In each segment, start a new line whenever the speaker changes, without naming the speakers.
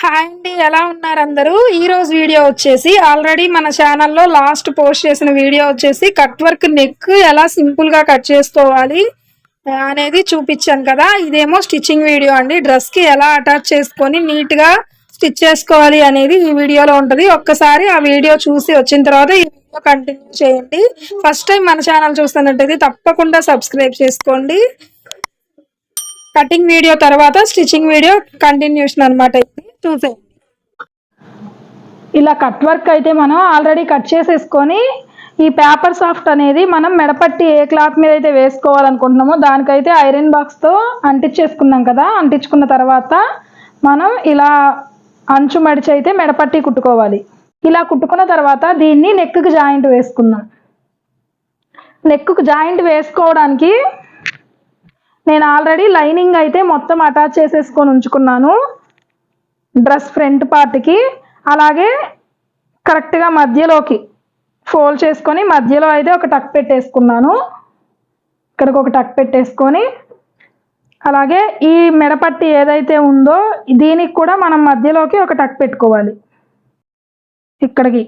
Hi అండి, ఎలా ఉన్నారు అందరూ? ఈ రోజు వీడియో వచ్చేసి ఆల్రెడీ మన ఛానల్లో లాస్ట్ పోస్ట్ చేసిన వీడియో వచ్చేసి కట్ వర్క్ నెక్ ఎలా సింపుల్ గా కట్ చేసుకోవాలి అనేది చూపించాను కదా. ఇదేమో స్టిచ్చింగ్ వీడియో అండి. డ్రెస్ కి ఎలా అటాచ్ చేసుకొని నీట్ గా స్టిచ్ చేసుకోవాలి అనేది ఈ వీడియోలో ఉంటది. ఒక్కసారి ఆ వీడియో చూసి వచ్చిన తర్వాత ఈ వీడియో కంటిన్యూ చేయండి. ఫస్ట్ టైం మన ఛానల్ చూస్తున్నట్టయితే తప్పకుండా సబ్స్క్రైబ్ చేసుకోండి. కటింగ్ వీడియో తర్వాత స్టిచ్చింగ్ వీడియో కంటిన్యూషన్ అనమాట. చూసేయండి. ఇలా కట్ వర్క్ అయితే మనం ఆల్రెడీ కట్ చేసేసుకొని ఈ పేపర్ సాఫ్ట్ అనేది మనం మెడపట్టి ఏ క్లాత్ మీద అయితే వేసుకోవాలనుకుంటున్నామో దానికైతే ఐరన్ బాక్స్తో అంటించేసుకున్నాం కదా. అంటించుకున్న తర్వాత మనం ఇలా అంచు మడిచి అయితే మెడపట్టి కుట్టుకోవాలి. ఇలా కుట్టుకున్న తర్వాత దీన్ని నెక్కు జాయింట్ వేసుకుందాం. నెక్కు జాయింట్ వేసుకోవడానికి నేను ఆల్రెడీ లైనింగ్ అయితే మొత్తం అటాచ్ చేసేసుకొని ఉంచుకున్నాను డ్రెస్ ఫ్రంట్ పార్ట్కి. అలాగే కరెక్ట్గా మధ్యలోకి ఫోల్డ్ చేసుకొని మధ్యలో అయితే ఒక టక్ పెట్టేసుకున్నాను. ఇక్కడికి ఒక టక్ పెట్టేసుకొని అలాగే ఈ మెడపట్టి ఏదైతే ఉందో దీనికి కూడా మనం మధ్యలోకి ఒక టక్ పెట్టుకోవాలి. ఇక్కడికి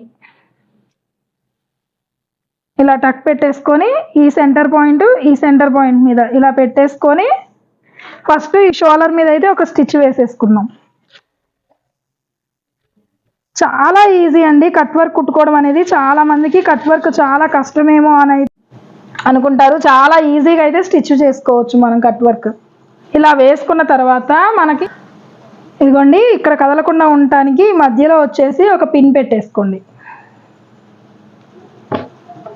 ఇలా టక్ పెట్టేసుకొని ఈ సెంటర్ పాయింట్ మీద ఇలా పెట్టేసుకొని ఫస్ట్ ఈ షోల్డర్ మీద అయితే ఒక స్టిచ్ వేసేసుకుందాం. చాలా ఈజీ అండి కట్ వర్క్ కుట్టుకోవడం అనేది. చాలా మందికి కట్ వర్క్ చాలా కష్టమేమో అని అనుకుంటారు. చాలా ఈజీగా అయితే స్టిచ్ చేసుకోవచ్చు మనం కట్ వర్క్. ఇలా వేసుకున్న తర్వాత మనకి ఇదిగోండి ఇక్కడ కదలకుండా ఉండటానికి మధ్యలో వచ్చేసి ఒక పిన్ పెట్టేసుకోండి.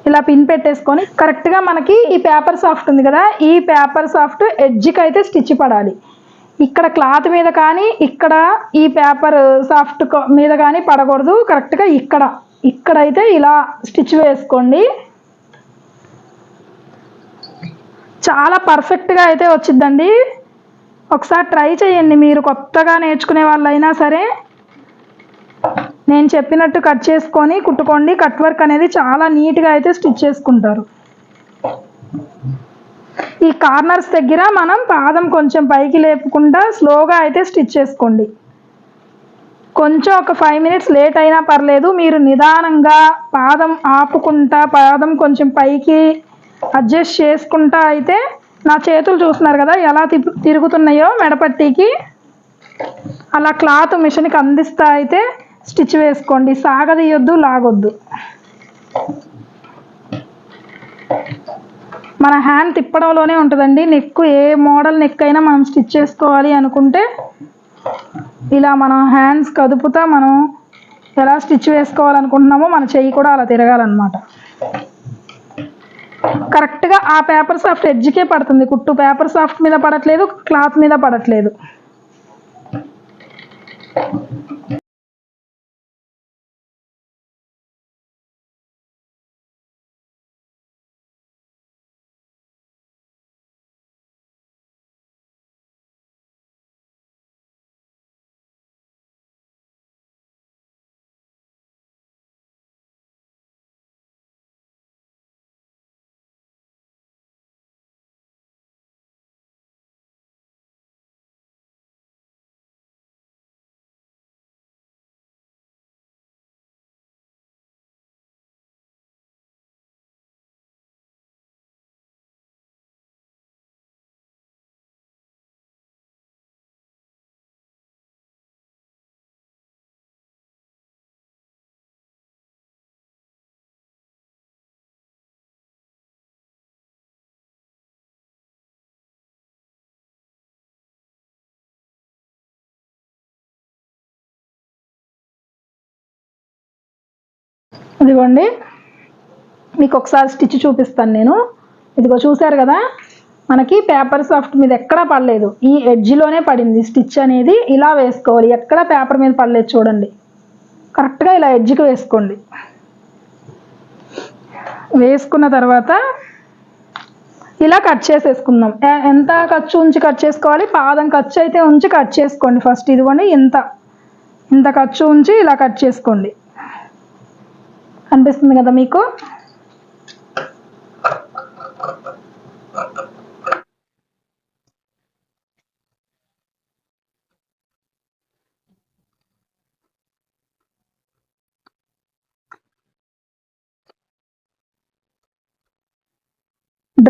ఇలా పిన్ పెట్టేసుకొని కరెక్ట్గా మనకి ఈ పేపర్ సాఫ్ట్ ఉంది కదా, ఈ పేపర్ సాఫ్ట్ ఎడ్జ్కి అయితే స్టిచ్ పడాలి. ఇక్కడ క్లాత్ మీద కానీ ఇక్కడ ఈ పేపర్ సాఫ్ట్ మీద కానీ పడకూడదు. కరెక్ట్గా ఇక్కడైతే ఇలా స్టిచ్ వేసుకోండి. చాలా పర్ఫెక్ట్గా అయితే వచ్చిద్దండి. ఒకసారి ట్రై చేయండి. మీరు కొత్తగా నేర్చుకునే వాళ్ళైనా సరే నేను చెప్పినట్టు కట్ చేసుకొని కుట్టుకోండి. కట్ వర్క్ అనేది చాలా నీట్గా అయితే స్టిచ్ చేసుకుంటారు. ఈ కార్నర్స్ దగ్గర మనం పాదం కొంచెం పైకి లేపకుండా స్లోగా అయితే స్టిచ్ చేసుకోండి. కొంచెం ఒక 5 మినిట్స్ లేట్ అయినా పర్లేదు. మీరు నిదానంగా పాదం ఆపుకుంటా పాదం కొంచెం పైకి అడ్జస్ట్ చేసుకుంటా అయితే నా చేతులు చూస్తున్నారు కదా ఎలా తిరుగుతున్నాయో మెడపట్టికి, అలా క్లాత్ మిషన్కి అందిస్తా అయితే స్టిచ్ వేసుకోండి. సాగదీయొద్దు, లాగొద్దు. మన హ్యాండ్ తిప్పడంలోనే ఉంటుందండి. నెక్ ఏ మోడల్ నెక్ అయినా మనం స్టిచ్ చేసుకోవాలి అనుకుంటే ఇలా మనం హ్యాండ్స్ కదుపుతా మనం ఎలా స్టిచ్ వేసుకోవాలనుకుంటున్నామో మన చెయ్యి కూడా అలా తిరగాలన్నమాట. కరెక్ట్గా ఆ పేపర్ సాఫ్ట్ ఎడ్జ్కే పడుతుంది కుట్టు. పేపర్ సాఫ్ట్ మీద పడట్లేదు, క్లాత్ మీద పడట్లేదు. ఇదిగోండి మీకు ఒకసారి స్టిచ్ చూపిస్తాను నేను. ఇదిగో చూసారు కదా, మనకి పేపర్ సాఫ్ట్ మీద ఎక్కడా పడలేదు, ఈ ఎడ్జ్లోనే పడింది స్టిచ్ అనేది. ఇలా వేసుకోవాలి, ఎక్కడ పేపర్ మీద పడలేదు చూడండి. కరెక్ట్గా ఇలా ఎడ్జ్కి వేసుకోండి. వేసుకున్న తర్వాత ఇలా కట్ చేసేసుకుందాం. ఎంత ఖర్చు ఉంచి కట్ చేసుకోవాలి? పాదం ఖర్చు అయితే ఉంచి కట్ చేసుకోండి ఫస్ట్. ఇదిగోండి ఇంత ఖర్చు ఉంచి ఇలా కట్ చేసుకోండి. కనిపిస్తుంది కదా మీకు?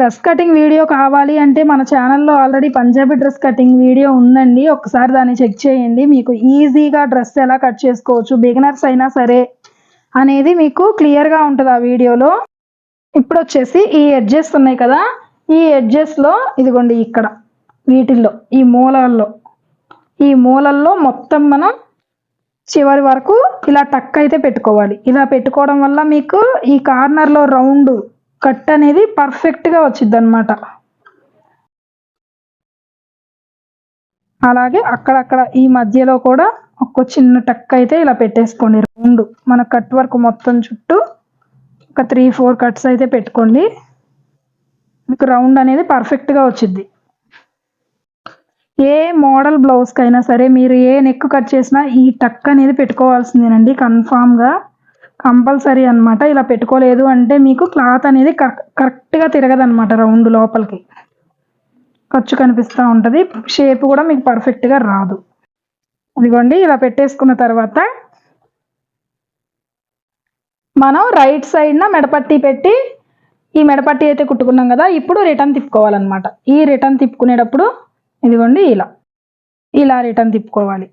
డ్రెస్ కటింగ్ వీడియో కావాలి అంటే మన ఛానల్లో already Punjabi dress cutting video ఉందండి, ఒకసారి దాన్ని చెక్ చేయండి. మీకు ఈజీగా డ్రెస్ ఎలా కట్ చేసుకోవచ్చు, బిగినర్స్ అయినా సరే అనేది మీకు క్లియర్గా ఉంటుంది ఆ వీడియోలో. ఇప్పుడు వచ్చేసి ఈ ఎడ్జెస్ ఉన్నాయి కదా, ఈ ఎడ్జెస్లో ఇదిగోండి ఇక్కడ వీటిల్లో ఈ మూలల్లో మొత్తం మనం చివరి వరకు ఇలా టక్ అయితే పెట్టుకోవాలి. ఇలా పెట్టుకోవడం వల్ల మీకు ఈ కార్నర్లో రౌండ్ కట్ అనేది పర్ఫెక్ట్గా వచ్చింది అనమాట. అలాగే అక్కడక్కడ ఈ మధ్యలో కూడా ఒక చిన్న టక్ అయితే ఇలా పెట్టేసుకోండి. రౌండ్ మన కట్ వర్క్ మొత్తం చుట్టూ ఒక 3-4 కట్స్ అయితే పెట్టుకోండి, మీకు రౌండ్ అనేది పర్ఫెక్ట్గా వచ్చింది. ఏ మోడల్ బ్లౌజ్కైనా సరే మీరు ఏ నెక్ కట్ చేసినా ఈ టక్ అనేది పెట్టుకోవాల్సిందేనండి, కంపల్సరీ అనమాట. ఇలా పెట్టుకోలేదు అంటే మీకు క్లాత్ అనేది కరెక్ట్గా తిరగదనమాట, రౌండ్ లోపలికి ఖర్చు కనిపిస్తూ ఉంటుంది, షేప్ కూడా మీకు పర్ఫెక్ట్గా రాదు. ఇదిగోండి ఇలా పెట్టేసుకున్న తర్వాత మనం రైట్ సైడ్న మెడపట్టి పెట్టి ఈ మెడపట్టి అయితే కుట్టుకున్నాం కదా, ఇప్పుడు రిటర్న్ తిప్పుకోవాలన్నమాట. ఈ రిటర్న్ తిప్పుకునేటప్పుడు ఇదిగోండి ఇలా రిటర్న్ తిప్పుకోవాలి.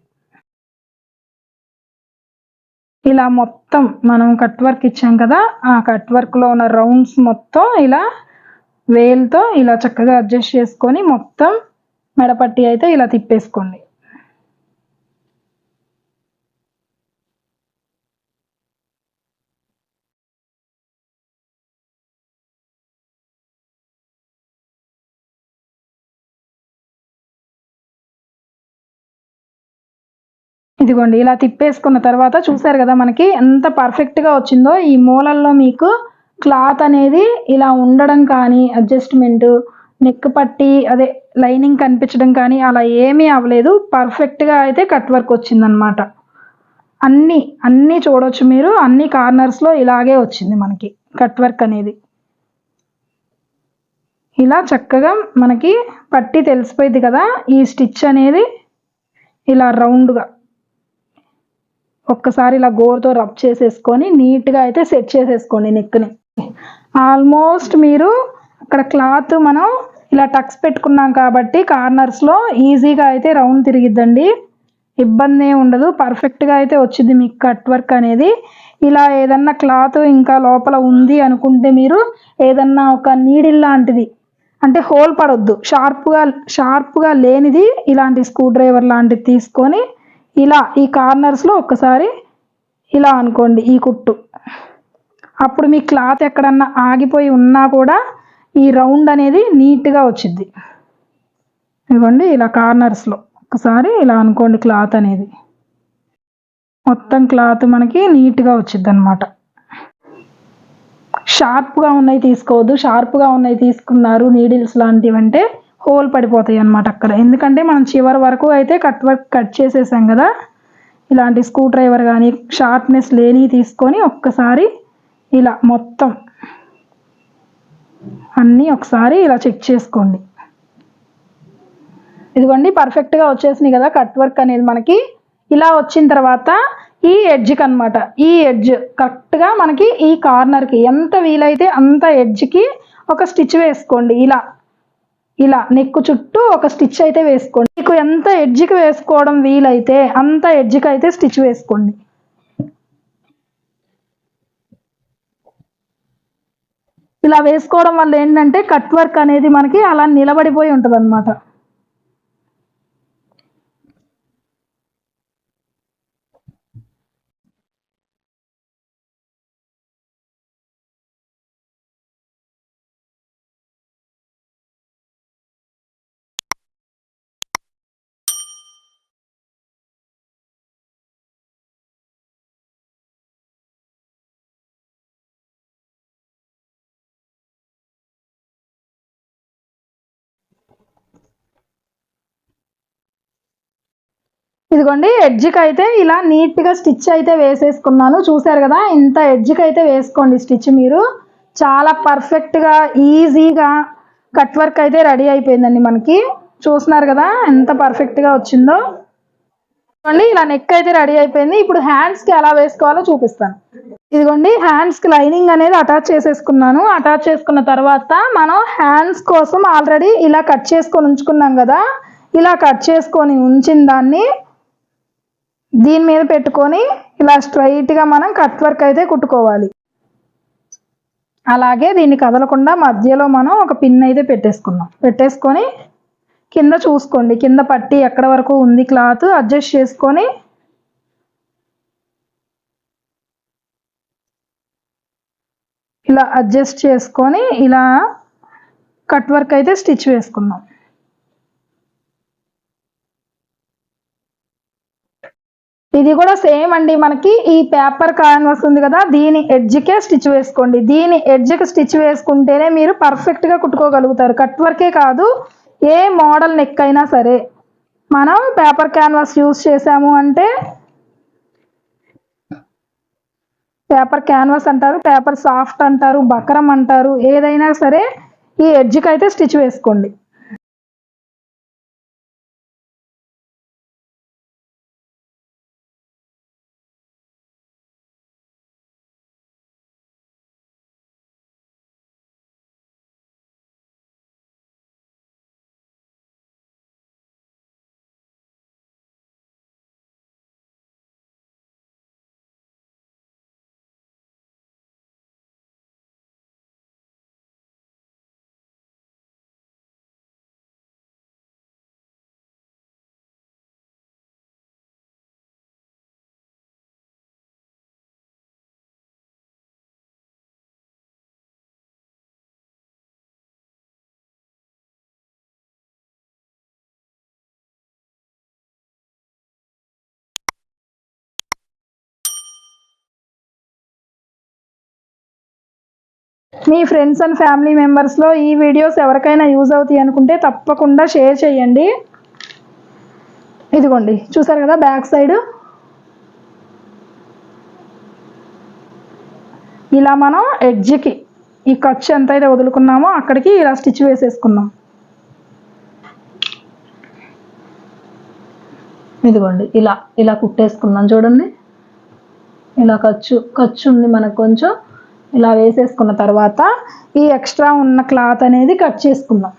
ఇలా మొత్తం మనం కట్ వర్క్ ఇచ్చాం కదా, ఆ కట్ వర్క్లో ఉన్న రౌండ్స్ మొత్తం ఇలా వేల్తో ఇలా చక్కగా అడ్జస్ట్ చేసుకొని మొత్తం మెడపట్టి అయితే ఇలా తిప్పేసుకోండి. ఇదిగోండి ఇలా తిప్పేసుకున్న తర్వాత చూసారు కదా మనకి ఎంత పర్ఫెక్ట్గా వచ్చిందో. ఈ మూలల్లో మీకు క్లాత్ అనేది ఇలా ఉండడం కానీ, అడ్జస్ట్మెంట్ నెక్ పట్టి అదే లైనింగ్ కనిపించడం కానీ అలా ఏమీ అవ్వలేదు, పర్ఫెక్ట్గా అయితే కట్ వర్క్ వచ్చిందనమాట. అన్నీ చూడొచ్చు మీరు, అన్ని కార్నర్స్లో ఇలాగే వచ్చింది మనకి కట్ వర్క్ అనేది. ఇలా చక్కగా మనకి పట్టి తెలిసిపోయింది కదా, ఈ స్టిచ్ అనేది ఇలా రౌండ్గా ఒక్కసారి ఇలా గోరుతో రబ్ చేసేసుకొని నీట్గా అయితే సెట్ చేసేసుకోండి నెక్ని. ఆల్మోస్ట్ మీరు అక్కడ క్లాత్ మనం ఇలా టక్స్ పెట్టుకున్నాం కాబట్టి కార్నర్స్లో ఈజీగా అయితే రౌండ్ తిరిగిద్దండి, ఇబ్బంది ఏమి ఉండదు, పర్ఫెక్ట్గా అయితే వచ్చింది మీకు కట్ వర్క్ అనేది. ఇలా ఏదన్నా క్లాత్ ఇంకా లోపల ఉంది అనుకుంటే మీరు ఏదన్నా ఒక నీడిల్ లాంటిది, అంటే హోల్ పడొద్దు, షార్ప్గా లేనిది ఇలాంటి స్క్రూ డ్రైవర్ లాంటిది తీసుకొని ఇలా ఈ కార్నర్స్లో ఒక్కసారి ఇలా అనుకోండి ఈ కుట్టు. అప్పుడు మీ క్లాత్ ఎక్కడన్నా ఆగిపోయి ఉన్నా కూడా ఈ రౌండ్ అనేది నీట్గా వచ్చింది. ఇవ్వండి ఇలా కార్నర్స్లో ఒకసారి ఇలా అనుకోండి, క్లాత్ అనేది మొత్తం క్లాత్ మనకి నీట్గా వచ్చింది అనమాట. షార్ప్గా ఉన్నాయి తీసుకోవద్దు, షార్ప్గా ఉన్నాయి తీసుకున్నారు నీడిల్స్ లాంటివి అంటే హోల్ పడిపోతాయి అన్నమాట అక్కడ. ఎందుకంటే మనం చివరి వరకు అయితే కట్ చేసేసాం కదా, ఇలాంటి స్క్రూ డ్రైవర్ కానీ షార్ప్నెస్ లేని తీసుకొని ఒక్కసారి ఇలా మొత్తం అన్నీ ఒకసారి ఇలా చెక్ చేసుకోండి. ఇదిగోండి పర్ఫెక్ట్గా వచ్చేసినాయి కదా కట్ వర్క్ అనేది మనకి. ఇలా వచ్చిన తర్వాత ఈ ఎడ్జ్కి అనమాట, ఈ ఎడ్జ్ కరెక్ట్గా మనకి ఈ కార్నర్కి ఎంత వీలైతే అంత ఎడ్జ్కి ఒక స్టిచ్ వేసుకోండి. ఇలా నెక్ చుట్టూ ఒక స్టిచ్ అయితే వేసుకోండి. మీకు ఎంత ఎడ్జ్కి వేసుకోవడం వీలైతే అంత ఎడ్జ్కి అయితే స్టిచ్ వేసుకోండి. ఇలా వేసుకోవడం వల్ల ఏంటంటే కట్ వర్క్ అనేది మనకి అలా నిలబడిపోయి ఉంటుంది అన్నమాట. ఇదిగోండి ఎడ్జ్కి అయితే ఇలా నీట్గా స్టిచ్ అయితే వేసేసుకున్నాను, చూసారు కదా. ఇంత ఎడ్జ్కి అయితే వేసుకోండి స్టిచ్, మీరు చాలా పర్ఫెక్ట్గా ఈజీగా కట్ వర్క్ అయితే రెడీ అయిపోయిందండి మనకి. చూస్తున్నారు కదా ఎంత పర్ఫెక్ట్గా వచ్చిందో. ఇలా నెక్ అయితే రెడీ అయిపోయింది. ఇప్పుడు హ్యాండ్స్కి ఎలా వేసుకోవాలో చూపిస్తాను. ఇదిగోండి హ్యాండ్స్కి లైనింగ్ అనేది అటాచ్ చేసేసుకున్నాను. అటాచ్ చేసుకున్న తర్వాత మనం హ్యాండ్స్ కోసం ఆల్రెడీ ఇలా కట్ చేసుకొని ఉంచుకున్నాం కదా, ఇలా కట్ చేసుకొని ఉంచిన దాన్ని దీని మీద పెట్టుకొని ఇలా స్ట్రైట్గా మనం కట్ వర్క్ అయితే కుట్టుకోవాలి. అలాగే దీన్ని కదలకుండా మధ్యలో మనం ఒక పిన్ అయితే పెట్టేసుకొని కింద చూసుకోండి, కింద పట్టి ఎక్కడ వరకు ఉంది క్లాత్ అడ్జస్ట్ చేసుకొని ఇలా అడ్జస్ట్ చేసుకొని ఇలా కట్ వర్క్ అయితే స్టిచ్ వేసుకుందాం. ఇది కూడా సేమ్ అండి, మనకి ఈ పేపర్ కాన్వాస్ ఉంది కదా, దీని ఎడ్జ్కే స్టిచ్ వేసుకోండి. దీని ఎడ్జ్కి స్టిచ్ వేసుకుంటేనే మీరు పర్ఫెక్ట్గా కుట్టుకోగలుగుతారు. కట్ వర్కే కాదు, ఏ మోడల్ నెక్ అయినా సరే మనం పేపర్ క్యాన్వాస్ యూజ్ చేసాము అంటే, పేపర్ క్యాన్వాస్ అంటారు, పేపర్ సాఫ్ట్ అంటారు, బక్రం అంటారు, ఏదైనా సరే ఈ ఎడ్జ్కి అయితే స్టిచ్ వేసుకోండి. మీ ఫ్రెండ్స్ అండ్ ఫ్యామిలీ మెంబర్స్లో ఈ వీడియోస్ ఎవరికైనా యూజ్ అవుతాయి అనుకుంటే తప్పకుండా షేర్ చేయండి. ఇదిగోండి చూసారు కదా, బ్యాక్ సైడ్ ఇలా మనం ఎడ్జ్కి ఈ ఖర్చు ఎంత అయితే వదులుకున్నామో అక్కడికి ఇలా స్టిచ్ వేసేసుకున్నాం. ఇదిగోండి ఇలా ఇలా కుట్టేసుకున్నాం. చూడండి ఇలా ఖర్చు ఉంది మనకు కొంచెం, ఇలా వేసేసుకున్న తర్వాత ఈ ఎక్స్ట్రా ఉన్న క్లాత్ అనేది కట్ చేసుకుందాం.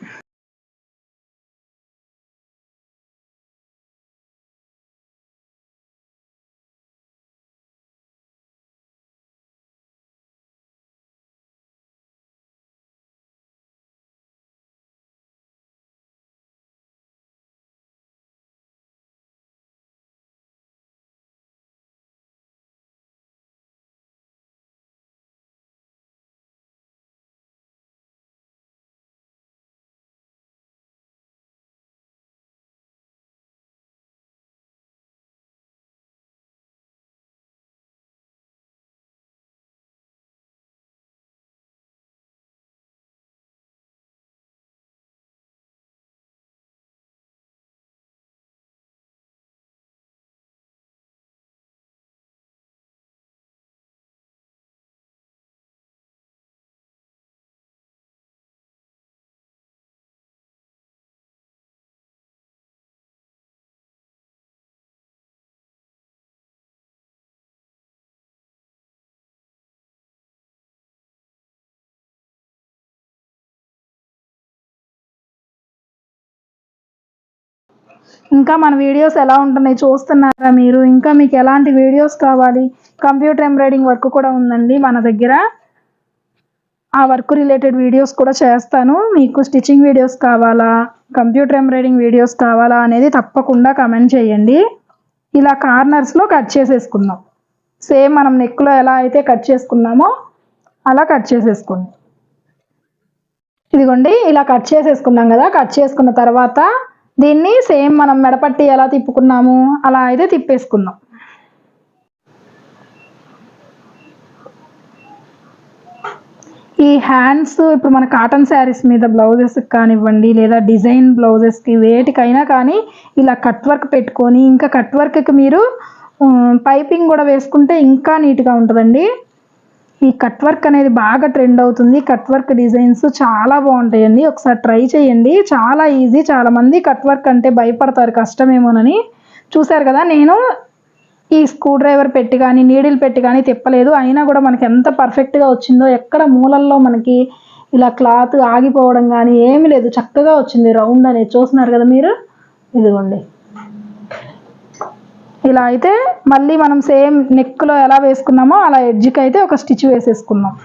ఇంకా మన వీడియోస్ ఎలా ఉంటున్నాయి చూస్తున్నారా మీరు? ఇంకా మీకు ఎలాంటి వీడియోస్ కావాలి? కంప్యూటర్ ఎంబ్రాయిడింగ్ వర్క్ కూడా ఉందండి మన దగ్గర, ఆ వర్క్ రిలేటెడ్ వీడియోస్ కూడా చేస్తాను. మీకు స్టిచ్చింగ్ వీడియోస్ కావాలా, కంప్యూటర్ ఎంబ్రాయిడింగ్ వీడియోస్ కావాలా అనేది తప్పకుండా కమెంట్ చేయండి. ఇలా కార్నర్స్లో కట్ చేసేసుకుందాం. సేమ్ మనం నెక్లో ఎలా అయితే కట్ చేసుకున్నామో అలా కట్ చేసేసుకోండి. ఇదిగోండి ఇలా కట్ చేసేసుకున్నాం కదా, కట్ చేసుకున్న తర్వాత దీన్ని సేమ్ మనం మెడపట్టి ఎలా తిప్పుకున్నాము అలా అయితే తిప్పేసుకుందాం. ఈ హ్యాండ్స్ ఇప్పుడు మన కాటన్ శారీస్ మీద బ్లౌజెస్కి కానివ్వండి, లేదా డిజైన్ బ్లౌజెస్కి వేటికైనా కానీ ఇలా కట్ వర్క్ పెట్టుకొని, ఇంకా కట్ వర్క్కి మీరు పైపింగ్ కూడా వేసుకుంటే ఇంకా నీట్గా ఉంటుందండి. ఈ కట్ వర్క్ అనేది బాగా ట్రెండ్ అవుతుంది. కట్ వర్క్ డిజైన్స్ చాలా బాగుంటాయండి, ఒకసారి ట్రై చేయండి. చాలా ఈజీ. చాలామంది కట్ వర్క్ అంటే భయపడతారు కష్టమేమోనని. చూసారు కదా, నేను ఈ స్క్రూ డ్రైవర్ పెట్టి కానీ నీడిల్ పెట్టి కానీ తిప్పలేదు, అయినా కూడా మనకి ఎంత పర్ఫెక్ట్గా వచ్చిందో. ఎక్కడ మూలల్లో మనకి ఇలా క్లాత్ ఆగిపోవడం కానీ ఏమీ లేదు, చక్కగా వచ్చింది రౌండ్ అనేది. చూస్తున్నారు కదా మీరు, ఇదిగోండి. ఇలా అయితే మళ్ళీ మనం సేమ్ నెక్లో ఎలా వేసుకున్నామో అలా ఎడ్జ్కి అయితే ఒక స్టిచ్ వేసేసుకున్నాం.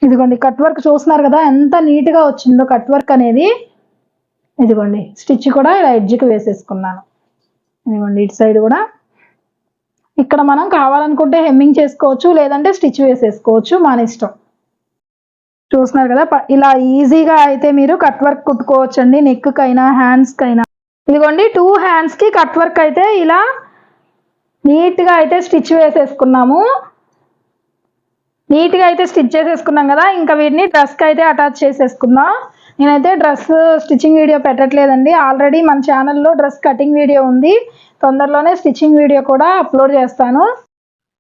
ఇదిగోండి కట్ వర్క్ చూస్తున్నారు కదా ఎంత నీట్గా వచ్చిందో కట్ వర్క్ అనేది. ఇదిగోండి స్టిచ్ కూడా ఇలా ఎడ్జ్కి వేసేసుకున్నాను. ఇదిగోండి ఇటు సైడ్ కూడా. ఇక్కడ మనం కావాలనుకుంటే హెమ్మింగ్ చేసుకోవచ్చు, లేదంటే స్టిచ్ వేసేసుకోవచ్చు, మన ఇష్టం. చూస్తున్నారు కదా, ఇలా ఈజీగా అయితే మీరు కట్ వర్క్ కుట్టుకోవచ్చు అండి, నెక్కైనా హ్యాండ్స్కైనా. ఇదిగోండి 2 హ్యాండ్స్కి కట్ వర్క్ అయితే ఇలా నీట్గా అయితే స్టిచ్ వేసేసుకున్నాము. నీట్గా అయితే స్టిచ్ చేసేసుకున్నాం కదా, ఇంకా వీటిని డ్రెస్కి అయితే అటాచ్ చేసేసుకుందాం. నేనైతే డ్రెస్ స్టిచ్చింగ్ వీడియో పెట్టట్లేదండి, ఆల్రెడీ మన ఛానల్లో డ్రెస్ కటింగ్ వీడియో ఉంది. తొందరలోనే స్టిచ్చింగ్ వీడియో కూడా అప్లోడ్ చేస్తాను.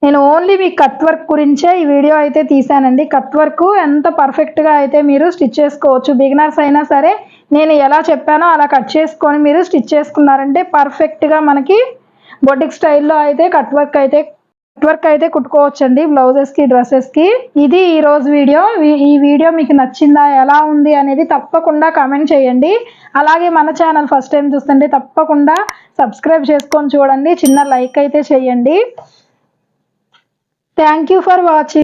నేను ఓన్లీ మీ కట్ వర్క్ గురించే ఈ వీడియో అయితే తీసానండి. కట్ వర్క్ ఎంత పర్ఫెక్ట్గా అయితే మీరు స్టిచ్ చేసుకోవచ్చు. బిగినర్స్ అయినా సరే నేను ఎలా చెప్పానో అలా కట్ చేసుకొని మీరు స్టిచ్ చేసుకున్నారంటే పర్ఫెక్ట్గా మనకి బొటిక్ స్టైల్లో అయితే కట్ వర్క్ అయితే కుట్టుకోవచ్చండి, బ్లౌజెస్కి డ్రెస్సెస్కి. ఇది ఈరోజు వీడియో. ఈ వీడియో మీకు నచ్చిందా, ఎలా ఉంది అనేది తప్పకుండా కామెంట్ చేయండి. అలాగే మన ఛానల్ ఫస్ట్ టైం చూస్తుంటే తప్పకుండా సబ్స్క్రైబ్ చేసుకొని చూడండి, చిన్న లైక్ అయితే చేయండి. Thank you for watching.